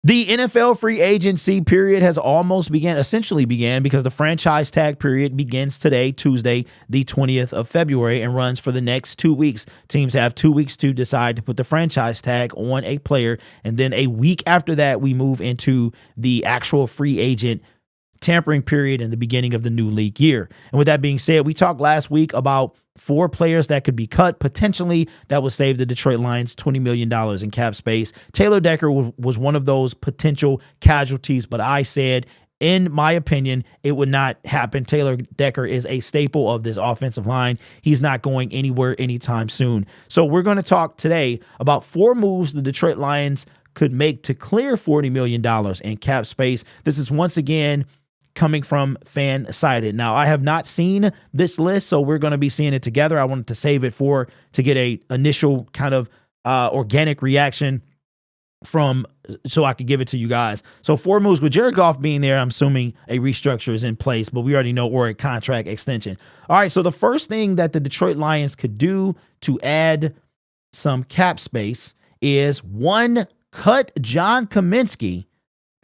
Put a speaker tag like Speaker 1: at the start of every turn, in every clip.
Speaker 1: The NFL free agency period has essentially began, because the franchise tag period begins today, Tuesday, the 20th of February, and runs for the next 2 weeks. Teams have 2 weeks to decide to put the franchise tag on a player, and then a week after that, we move into the actual free agent tampering period and the beginning of the new league year. And with that being said, we talked last week about 4 players that could be cut potentially that would save the Detroit Lions $20 million in cap space. Taylor Decker was one of those potential casualties, but I said, in my opinion, it would not happen. Taylor Decker is a staple of this offensive line. He's not going anywhere anytime soon. So we're going to talk today about 4 moves the Detroit Lions could make to clear $40 million in cap space. This is once again coming from FanSided. Now, I have not seen this list, so we're going to be seeing it together. I wanted to save it to get a initial kind of organic reaction so I could give it to you guys. So 4 moves with Jared Goff being there. I'm assuming a restructure is in place, but we already know, or a contract extension. All right. So the first thing that the Detroit Lions could do to add some cap space is 1, cut John Kaminsky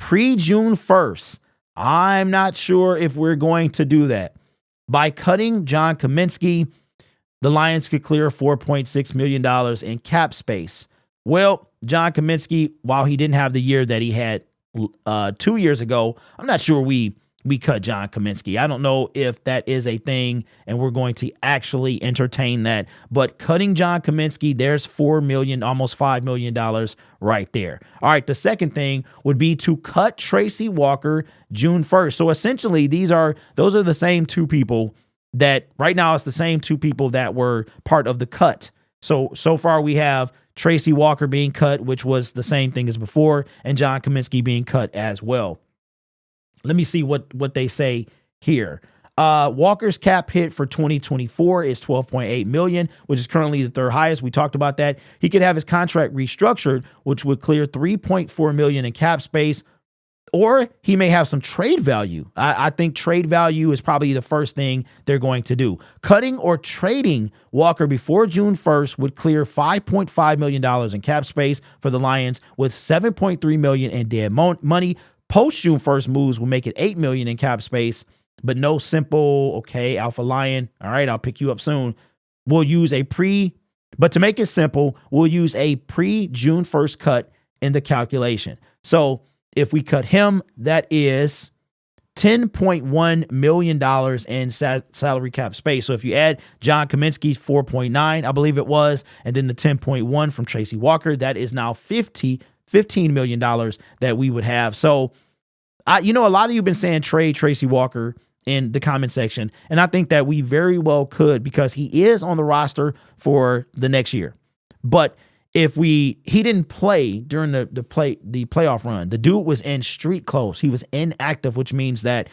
Speaker 1: pre-June 1st. I'm not sure if we're going to do that. By cutting John Kaminsky, the Lions could clear $4.6 million in cap space. Well, John Kaminsky, while he didn't have the year that he had 2 years ago, I'm not sure we cut John Kaminsky. I don't know if that is a thing and we're going to actually entertain that. But cutting John Kaminsky, there's $4 million, almost $5 million right there. All right, the second thing would be to cut Tracy Walker June 1st. So essentially, those are the same 2 people that right now it's the same 2 people that were part of the cut. So far we have Tracy Walker being cut, which was the same thing as before, and John Kaminsky being cut as well. Let me see what they say here. Walker's cap hit for 2024 is $12.8 million, which is currently the 3rd highest. We talked about that. He could have his contract restructured, which would clear $3.4 million in cap space, or he may have some trade value. I think trade value is probably the first thing they're going to do. Cutting or trading Walker before June 1st would clear $5.5 million in cap space for the Lions, with $7.3 million in dead money. Post June 1st moves will make it $8 million in cap space, but no simple, okay, Alpha Lion, all right, I'll pick you up soon. But to make it simple, we'll use a pre-June 1st cut in the calculation. So if we cut him, that is $10.1 million in salary cap space. So if you add John Kaminsky's 4.9, I believe it was, and then the 10.1 from Tracy Walker, that is now $15 million that we would have. So, a lot of you have been saying trade Tracy Walker in the comment section, and I think that we very well could, because he is on the roster for the next year. But if he didn't play during the playoff run, the dude was in street clothes. He was inactive, which means that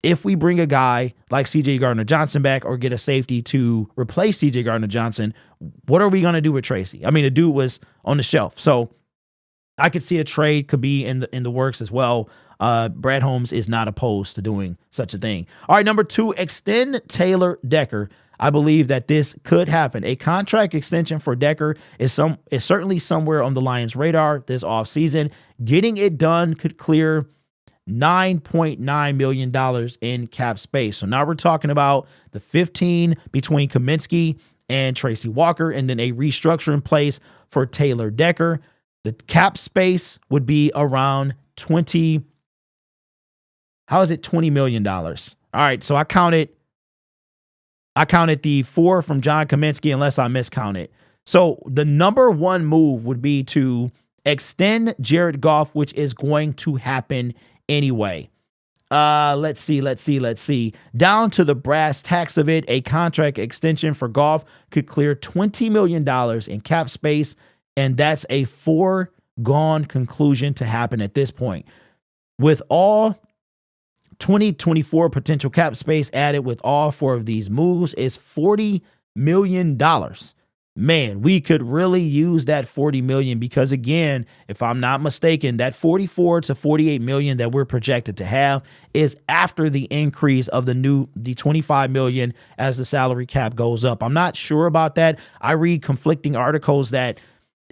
Speaker 1: if we bring a guy like CJ Gardner-Johnson back or get a safety to replace CJ Gardner-Johnson, what are we going to do with Tracy? I mean, the dude was on the shelf. So I could see a trade could be in the works as well. Brad Holmes is not opposed to doing such a thing. All right, number 2, extend Taylor Decker. I believe that this could happen. A contract extension for Decker is certainly somewhere on the Lions' radar this offseason. Getting it done could clear $9.9 million in cap space. So now we're talking about the 15 between Kaminsky and Tracy Walker, and then a restructure in place for Taylor Decker. The cap space would be around $20 million. All right, so I counted the 4 from John Kaminsky, unless I miscounted. So the number 1 move would be to extend Jared Goff, which is going to happen anyway. Let's see. Down to the brass tacks of it, a contract extension for Goff could clear $20 million in cap space, and that's a foregone conclusion to happen at this point. With all 2024 potential cap space added with all 4 of these moves is $40 million. Man, we could really use that $40 million, because again, if I'm not mistaken, that $44 to $48 million that we're projected to have is after the increase of the $25 million as the salary cap goes up. I'm not sure about that. I read conflicting articles that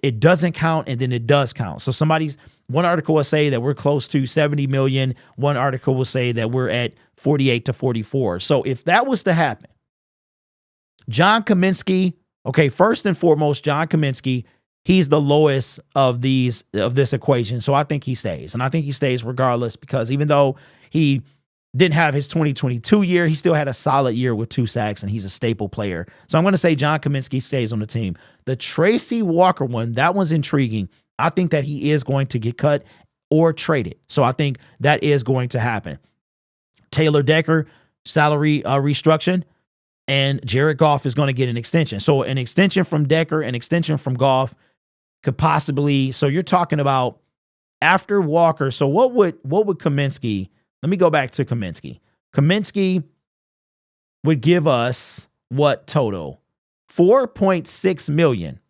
Speaker 1: it doesn't count and then it does count. So somebody's One article will say that we're close to 70 million. One article will say that we're at 48 to 44. So if that was to happen, John Kaminsky, okay, first and foremost, John Kaminsky, he's the lowest of this equation. So I think he stays. And I think he stays regardless, because even though he didn't have his 2022 year, he still had a solid year with 2 sacks, and he's a staple player. So I'm going to say John Kaminsky stays on the team. The Tracy Walker one, that one's intriguing. I think that he is going to get cut or traded. So I think that is going to happen. Taylor Decker, salary restructuring, and Jared Goff is going to get an extension. So an extension from Decker, an extension from Goff could possibly, so you're talking about after Walker. So what would Kaminsky, let me go back to Kaminsky. Kaminsky would give us what total? 4.6 million.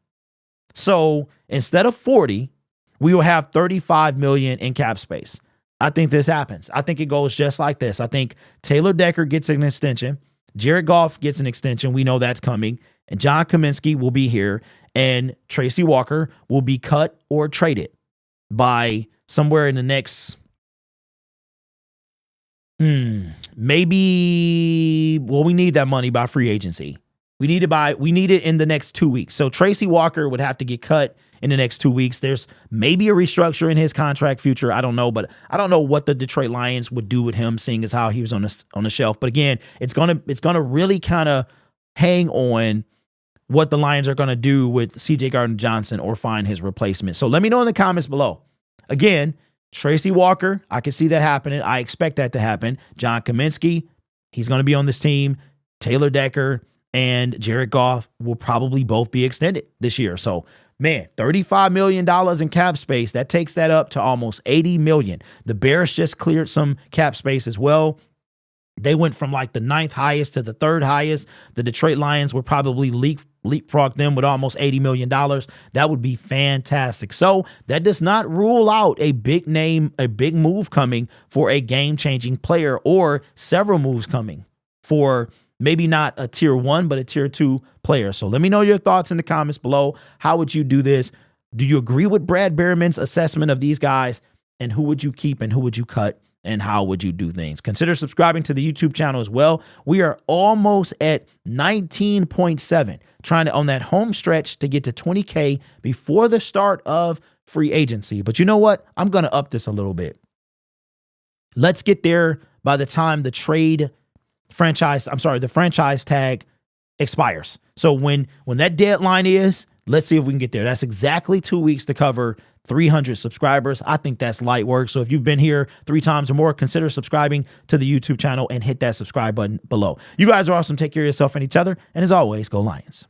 Speaker 1: So instead of 40, we will have 35 million in cap space. I think this happens. I think it goes just like this. I think Taylor Decker gets an extension. Jared Goff gets an extension. We know that's coming. And John Kaminsky will be here. And Tracy Walker will be cut or traded by somewhere in the next, maybe, well, we need that money by free agency. We need it in the next 2 weeks. So Tracy Walker would have to get cut in the next 2 weeks. There's maybe a restructure in his contract future. I don't know, but I don't know what the Detroit Lions would do with him, seeing as how he was on the shelf. But again, it's gonna really kind of hang on what the Lions are gonna do with CJ Gardner-Johnson or find his replacement. So let me know in the comments below. Again, Tracy Walker, I can see that happening. I expect that to happen. John Kaminsky, he's gonna be on this team. Taylor Decker and Jared Goff will probably both be extended this year. So, man, $35 million in cap space, that takes that up to almost $80 million. The Bears just cleared some cap space as well. They went from like the 9th highest to the 3rd highest. The Detroit Lions would probably leapfrog them with almost $80 million. That would be fantastic. So that does not rule out a big move coming for a game-changing player, or several moves coming for maybe not a tier 1, but a tier 2 player. So let me know your thoughts in the comments below. How would you do this? Do you agree with Brad Behrman's assessment of these guys? And who would you keep and who would you cut? And how would you do things? Consider subscribing to the YouTube channel as well. We are almost at 19.7, trying to on that home stretch to get to 20K before the start of free agency. But you know what? I'm going to up this a little bit. Let's get there by the time the franchise tag expires. So when that deadline is, let's see if we can get there. That's exactly 2 weeks to cover 300 subscribers. I think that's light work. So if you've been here 3 times or more, consider subscribing to the YouTube channel and hit that subscribe button below. You guys are awesome. Take care of yourself and each other. And as always, go Lions.